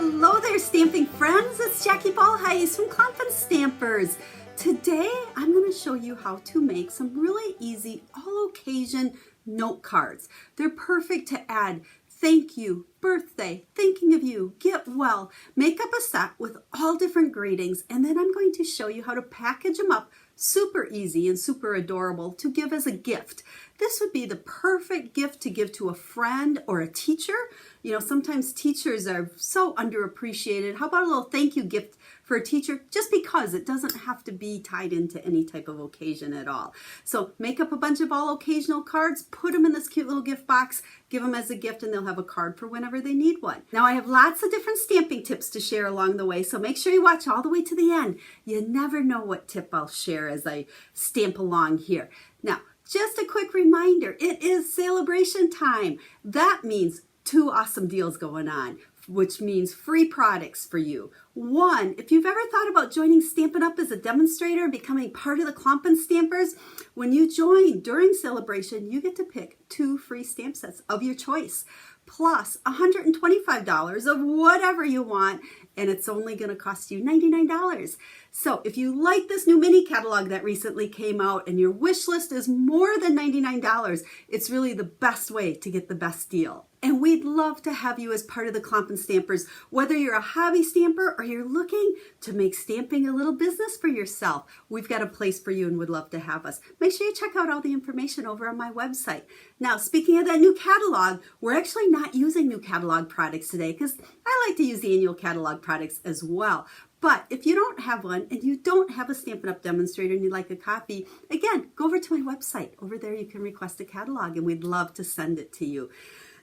Hello there, stamping friends. It's Jackie Bolhuis from Klompen Stampers. Today, I'm going to show you how to make some really easy all-occasion note cards. They're perfect to add thank you, birthday, thinking of you, get well. Make up a set with all different greetings, and then I'm going to show you how to package them up super easy and super adorable to give as a gift. This would be the perfect gift to give to a friend or a teacher. You know, sometimes teachers are so underappreciated. How about a little thank you gift for a teacher, just because it doesn't have to be tied into any type of occasion at all. So make up a bunch of all occasional cards, put them in this cute little gift box, give them as a gift, and they'll have a card for whenever they need one. Now I have lots of different stamping tips to share along the way, so make sure you watch all the way to the end. You never know what tip I'll share as I stamp along here. Now, just a quick reminder, it is celebration time. That means 2 awesome deals going on, which means free products for you. One, if you've ever thought about joining Stampin' Up! As a demonstrator and becoming part of the Klompen Stampers, when you join during celebration, you get to pick 2 free stamp sets of your choice, plus $125 of whatever you want, and it's only going to cost you $99. So if you like this new mini catalog that recently came out and your wish list is more than $99, it's really the best way to get the best deal. And we'd love to have you as part of the Klompen Stampers, whether you're a hobby stamper or you're looking to make stamping a little business for yourself. We've got a place for you and would love to have us. Make sure you check out all the information over on my website. Now, speaking of that new catalog, we're actually not using new catalog products today because I like to use the annual catalog products as well. But if you don't have one and you don't have a Stampin' Up! Demonstrator and you'd like a copy, again, go over to my website. Over there you can request a catalog and we'd love to send it to you.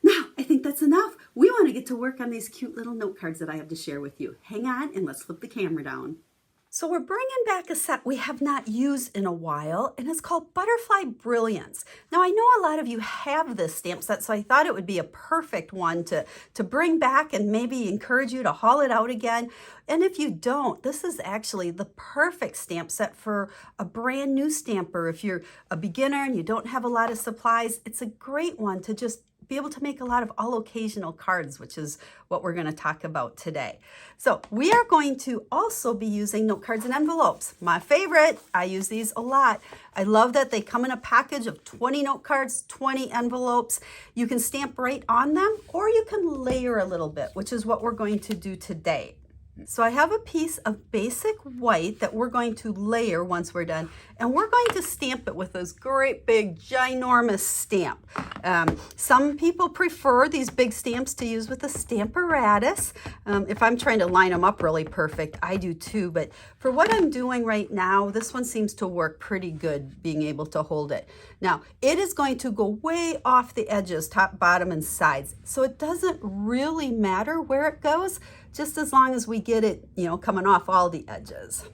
Now, I think that's enough. We want to get to work on these cute little note cards that I have to share with you. Hang on and let's flip the camera down. So we're bringing back a set we have not used in a while, and it's called ButterflyBrilliance. Now, I know a lot of you have this stamp set, so I thought it would be a perfect one to bring back and maybe encourage you to haul it out again. And if you don't, this is actually the perfect stamp set for a brand new stamper. If you're a beginner and you don't have a lot of supplies, it's a great one to just be able to make a lot of all occasional cards, which is what we're going to talk about today. So we are going to also be using note cards and envelopes. My favorite. I use these a lot. I love that they come in a package of 20 note cards, 20 envelopes. You can stamp right on them, or you can layer a little bit, which is what we're going to do today. So I have a piece of basic white that we're going to layer once we're done, and we're going to stamp it with this great big ginormous stamp. Some people prefer these big stamps to use with a Stamparatus. If I'm trying to line them up really perfect, I do too, but for what I'm doing right now, this one seems to work pretty good being able to hold it. Now, it is going to go way off the edges, top, bottom, and sides, so it doesn't really matter where it goes, just as long as we get it, you know, coming off all the edges.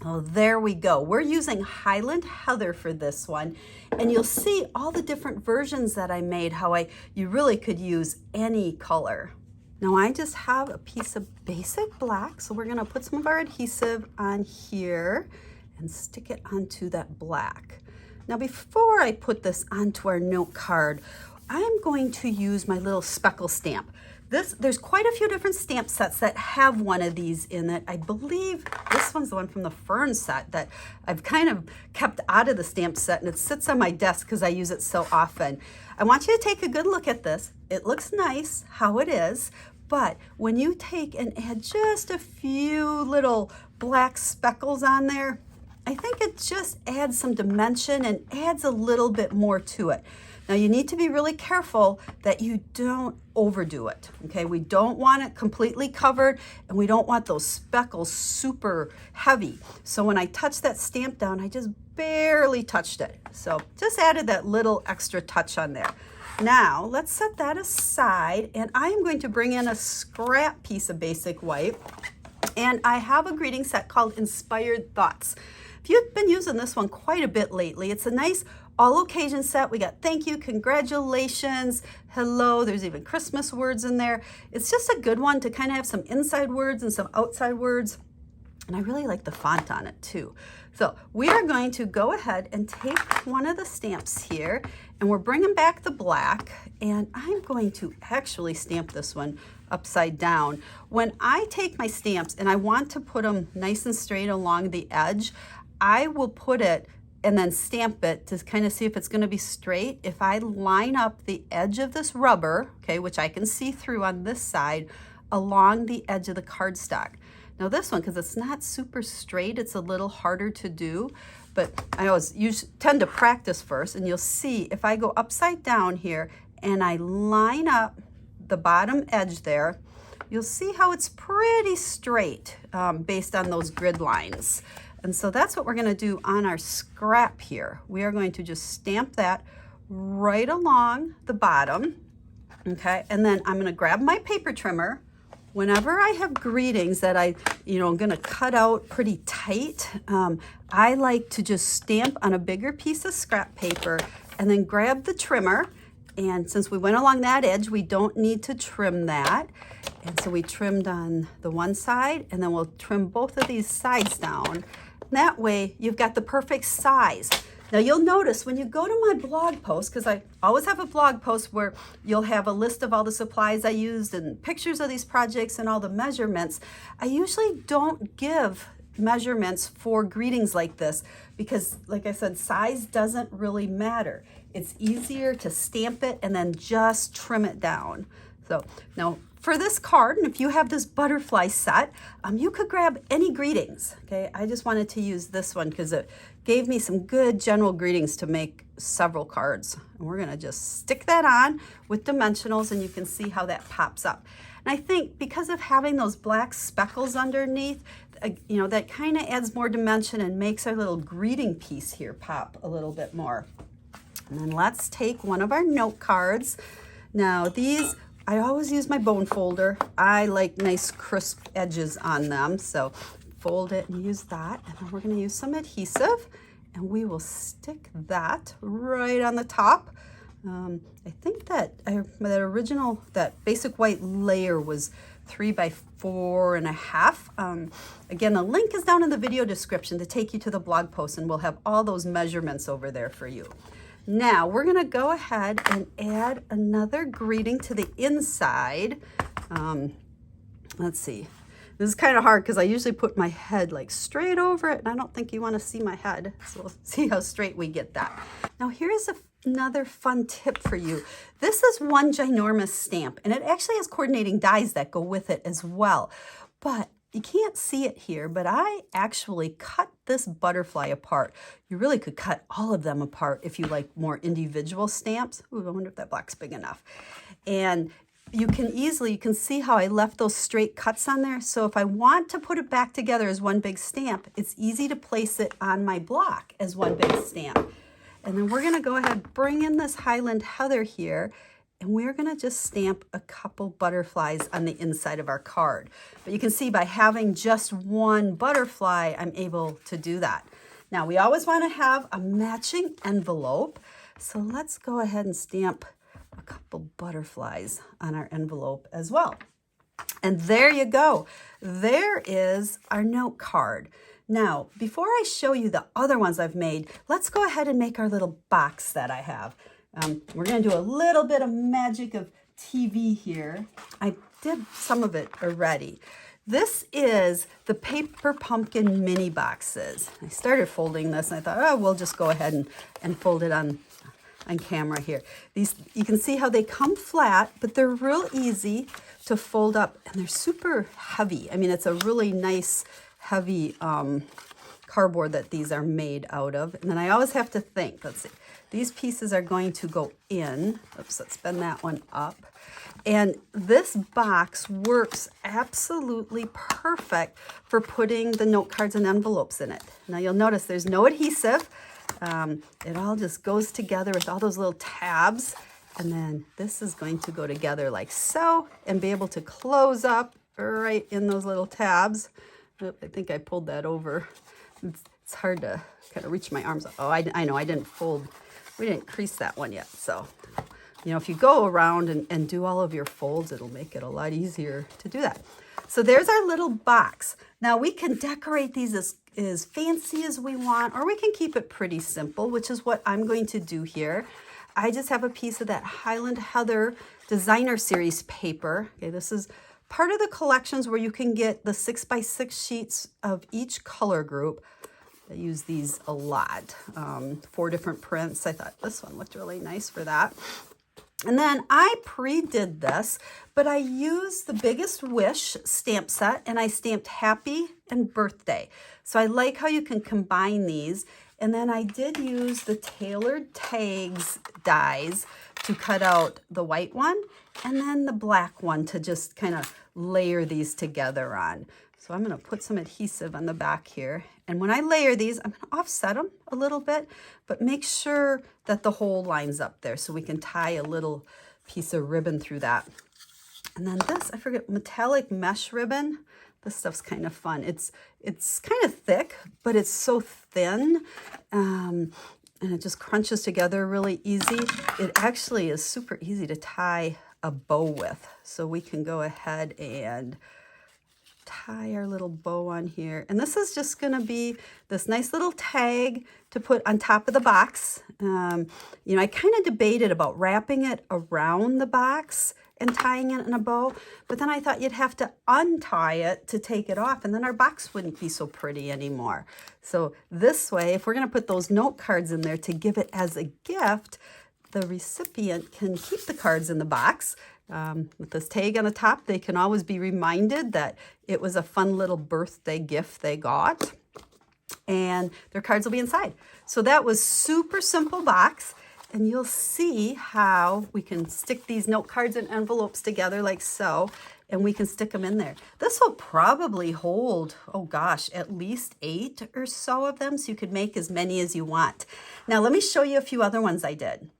Oh, there we go. We're using Highland Heather for this one, and you'll see all the different versions that I made, how you really could use any color. Now I just have a piece of basic black, so we're gonna put some of our adhesive on here and stick it onto that black. Now before I put this onto our note card, I'm going to use my little speckle stamp. There's quite a few different stamp sets that have one of these in it. I believe this one's the one from the Fern set that I've kind of kept out of the stamp set, and it sits on my desk because I use it so often. I want you to take a good look at this. It looks nice how it is, but when you take and add just a few little black speckles on there, I think it just adds some dimension and adds a little bit more to it. Now you need to be really careful that you don't overdo it, okay? We don't want it completely covered, and we don't want those speckles super heavy. So when I touched that stamp down, I just barely touched it. So just added that little extra touch on there. Now let's set that aside, and I am going to bring in a scrap piece of basic white, and I have a greeting set called Inspired Thoughts. If you've been using this one quite a bit lately, it's a nice all occasion set. We got thank you, congratulations, hello, there's even Christmas words in there. It's just a good one to kind of have some inside words and some outside words. And I really like the font on it too. So we are going to go ahead and take one of the stamps here, and we're bringing back the black, and I'm going to actually stamp this one upside down. When I take my stamps and I want to put them nice and straight along the edge, I will put it and then stamp it to kind of see if it's going to be straight. If I line up the edge of this rubber, okay, which I can see through on this side, along the edge of the cardstock. Now this one, because it's not super straight, it's a little harder to do, but I always tend to practice first, and you'll see if I go upside down here and I line up the bottom edge there, you'll see how it's pretty straight based on those grid lines. And so that's what we're going to do on our scrap here. We are going to just stamp that right along the bottom, okay? And then I'm going to grab my paper trimmer. Whenever I have greetings that I'm going to cut out pretty tight, I like to just stamp on a bigger piece of scrap paper and then grab the trimmer. And since we went along that edge, we don't need to trim that. And so we trimmed on the one side, and then we'll trim both of these sides down. That way, you've got the perfect size. Now you'll notice when you go to my blog post, because I always have a blog post where you'll have a list of all the supplies I used and pictures of these projects and all the measurements. I usually don't give measurements for greetings like this because, like I said, size doesn't really matter. It's easier to stamp it and then just trim it down. So now for this card, and if you have this butterfly set, you could grab any greetings, okay? I just wanted to use this one because it gave me some good general greetings to make several cards. And we're gonna just stick that on with dimensionals, and you can see how that pops up. And I think because of having those black speckles underneath, that kind of adds more dimension and makes our little greeting piece here pop a little bit more. And then let's take one of our note cards. Now these, I always use my bone folder. I like nice crisp edges on them, so fold it and use that. And then we're going to use some adhesive, and we will stick that right on the top. I think that that basic white layer was 3 by 4.5. Again, the link is down in the video description to take you to the blog post, and we'll have all those measurements over there for you. Now we're going to go ahead and add another greeting to the inside. Let's see. This is kind of hard because I usually put my head like straight over it, and I don't think you want to see my head. So we'll see how straight we get that. Now here's another fun tip for you. This is one ginormous stamp, and it actually has coordinating dies that go with it as well. But you can't see it here, but I actually cut this butterfly apart. You really could cut all of them apart if you like more individual stamps. Ooh, I wonder if that block's big enough. And you can see how I left those straight cuts on there. So if I want to put it back together as one big stamp, it's easy to place it on my block as one big stamp. And then we're gonna go ahead and bring in this Highland Heather here, and we're gonna just stamp a couple butterflies on the inside of our card. But you can see by having just one butterfly, I'm able to do that. Now we always wanna have a matching envelope. So let's go ahead and stamp a couple butterflies on our envelope as well. And there you go. There is our note card. Now, before I show you the other ones I've made, let's go ahead and make our little box that I have. We're going to do a little bit of magic of TV here. I did some of it already. This is the Paper Pumpkin mini boxes. I started folding this and I thought, oh, we'll just go ahead and fold it on camera here. These, you can see how they come flat, but they're real easy to fold up, and they're super heavy. I mean, it's a really nice heavy cardboard that these are made out of. And then I always have to think, let's see, these pieces are going to go in. Oops, let's bend that one up. And this box works absolutely perfect for putting the note cards and envelopes in it. Now you'll notice there's no adhesive. It all just goes together with all those little tabs. And then this is going to go together like so and be able to close up right in those little tabs. Oh, I think I pulled that over. It's hard to kind of reach my arms up. Oh, I know I didn't fold. We didn't crease that one yet. So, if you go around and do all of your folds, it'll make it a lot easier to do that. So there's our little box. Now we can decorate these as fancy as we want, or we can keep it pretty simple, which is what I'm going to do here. I just have a piece of that Highland Heather Designer Series paper. Okay, this is part of the collections where you can get the 6x6 sheets of each color group. I use these a lot. 4 different prints. I thought this one looked really nice for that. And then I pre-did this, but I used the Biggest Wish stamp set and I stamped happy and birthday. So I like how you can combine these. And then I did use the Tailored Tags dies to cut out the white one and then the black one to just kind of layer these together on. So I'm going to put some adhesive on the back here. And when I layer these, I'm going to offset them a little bit, but make sure that the hole lines up there so we can tie a little piece of ribbon through that. And then this, I forget, metallic mesh ribbon. This stuff's kind of fun. It's kind of thick, but it's so thin. And it just crunches together really easy. It actually is super easy to tie a bow with. So we can go ahead and tie our little bow on here. And this is just going to be this nice little tag to put on top of the box. You know, I kind of debated about wrapping it around the box and tying it in a bow, but then I thought you'd have to untie it to take it off, and then our box wouldn't be so pretty anymore. So this way, if we're going to put those note cards in there to give it as a gift, the recipient can keep the cards in the box. With this tag on the top, they can always be reminded that it was a fun little birthday gift they got, and their cards will be inside. So that was super simple box, and you'll see how we can stick these note cards and envelopes together like so, and we can stick them in there. This will probably hold, oh gosh, at least 8 or so of them, so you could make as many as you want. Now let me show you a few other ones I did.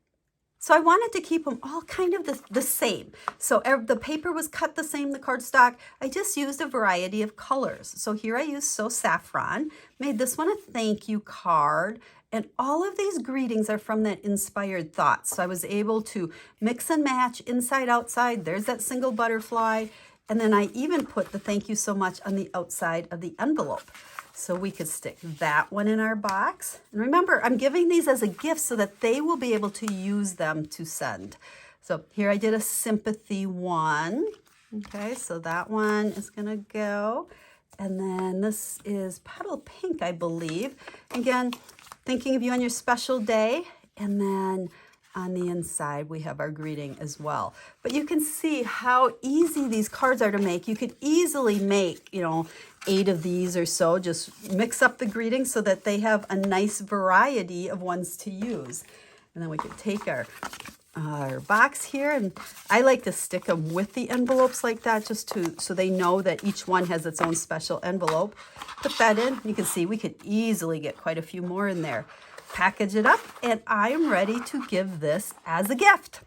So I wanted to keep them all kind of the same. So the paper was cut the same, the cardstock. I just used a variety of colors. So here I used So Saffron, made this one a thank you card, and all of these greetings are from that Inspired Thoughts. So I was able to mix and match inside, outside. There's that single butterfly. And then I even put the thank you so much on the outside of the envelope. So we could stick that one in our box. And remember, I'm giving these as a gift so that they will be able to use them to send. So here I did a sympathy one. Okay, so that one is gonna go. And then this is Petal Pink, I believe. Again, thinking of you on your special day. And then on the inside, we have our greeting as well. But you can see how easy these cards are to make. You could easily make, 8 of these or so. Just mix up the greetings so that they have a nice variety of ones to use. And then we could take our box here, and I like to stick them with the envelopes like that, just so they know that each one has its own special envelope. Put that in. You can see we could easily get quite a few more in there. Package it up, and I am ready to give this as a gift.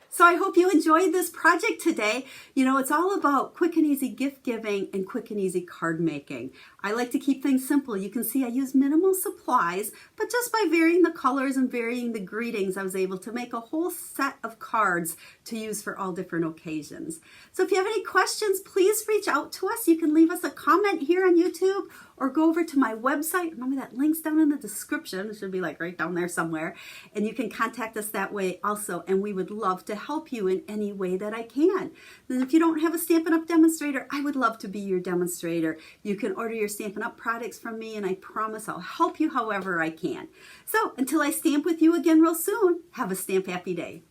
So I hope you enjoyed this project today. It's all about quick and easy gift giving and quick and easy card making. I like to keep things simple. You can see I use minimal supplies, but just by varying the colors and varying the greetings, I was able to make a whole set of cards to use for all different occasions. So if you have any questions, please reach out to us. You can leave us a comment here on YouTube or go over to my website. Remember that link's down in the description. It should be like right down there somewhere. And you can contact us that way also, and we would love to help you in any way that I can. And if you don't have a Stampin' Up! Demonstrator, I would love to be your demonstrator. You can order your Stampin' Up! Products from me, and I promise I'll help you however I can. So until I stamp with you again real soon, have a stamp happy day.